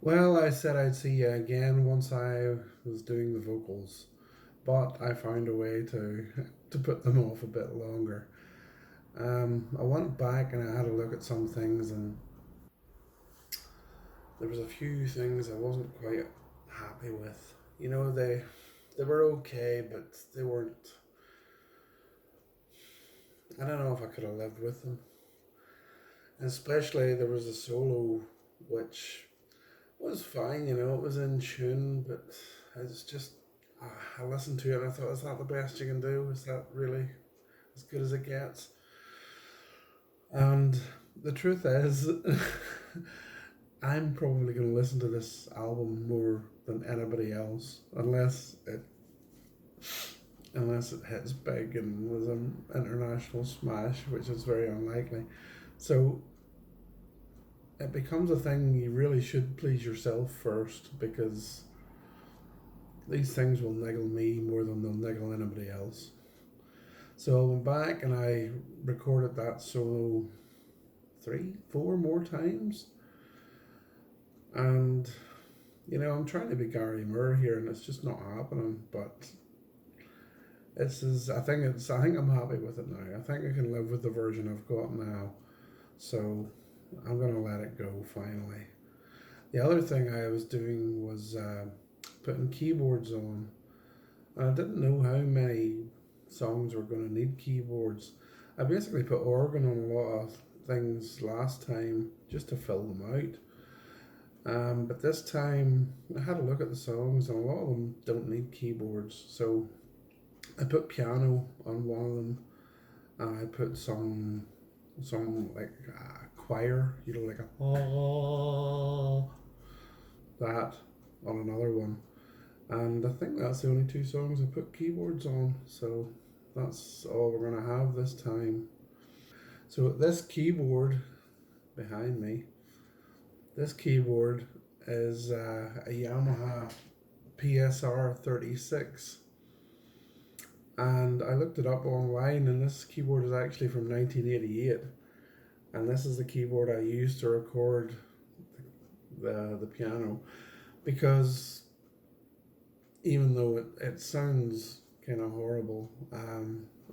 Well, I said I'd see you again once I was doing the vocals, but I found a way to put them off a bit longer. I went back and I had a look at some things, and there was a few things I wasn't quite happy with. They were okay, but they weren't. I don't know if I could have lived with them. Especially there was a solo, which was fine. It was in tune, but it's just I listened to it and I thought, is that the best you can do? Is that really as good as it gets? And the truth is, I'm probably going to listen to this album more than anybody else, unless it hits big and was an international smash, which is very unlikely. So it becomes a thing you really should please yourself first, because these things will niggle me more than they'll niggle anybody else. So I went back and I recorded that solo three, four more times. And, I'm trying to be Gary Moore here and it's just not happening. But I think I'm happy with it now. I think I can live with the version I've got now. So I'm going to let it go finally. The other thing I was doing was putting keyboards on. And I didn't know how many songs were going to need keyboards. I basically put organ on a lot of things last time just to fill them out. But this time I had a look at the songs and a lot of them don't need keyboards. So I put piano on one of them and I put some like choir, like a that on another one. And I think that's the only two songs I put keyboards on. So that's all we're going to have this time. So this keyboard behind me, this keyboard is a Yamaha PSR 36. And I looked it up online, and this keyboard is actually from 1988. And this is the keyboard I used to record the piano, because even though it sounds kind of horrible,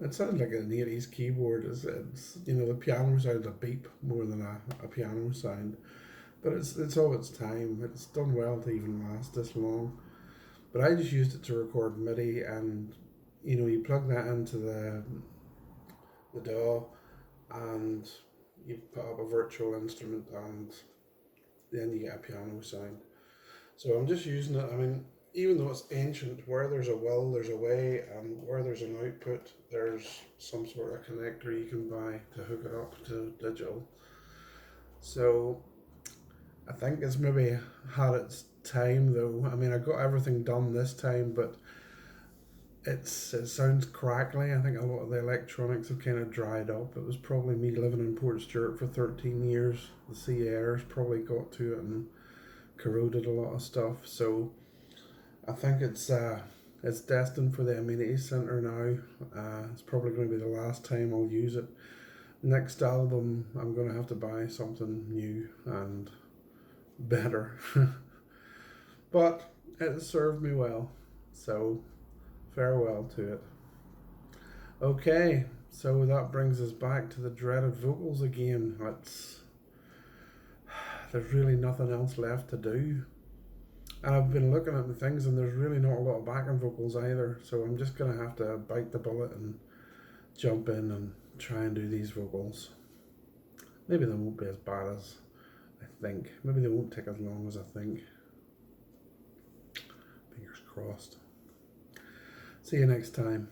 it sounds like an 80s keyboard. It's the piano sounds a beep more than a piano sound, but it's of its time. It's done well to even last this long. But I just used it to record MIDI, and you plug that into the DAW, and you put up a virtual instrument, and then you get a piano sound. So I'm just using it. I mean, even though it's ancient, where there's a will, there's a way, and where there's an output, there's some sort of connector you can buy to hook it up to digital. So I think it's maybe had its time, though. I mean, I got everything done this time, but it sounds crackly. I think a lot of the electronics have kind of dried up. It was probably me living in Portstewart for 13 years. The sea air's probably got to it and corroded a lot of stuff. So I think it's destined for the amenity centre now. It's probably going to be the last time I'll use it. Next album, I'm going to have to buy something new and better. But it served me well, so farewell to it. Okay, so that brings us back to the dreaded vocals again. There's really nothing else left to do. And I've been looking at the things, and there's really not a lot of backing vocals either. So I'm just gonna have to bite the bullet and jump in and try and do these vocals. Maybe they won't be as bad as I think. Maybe they won't take as long as I think. Fingers crossed. See you next time.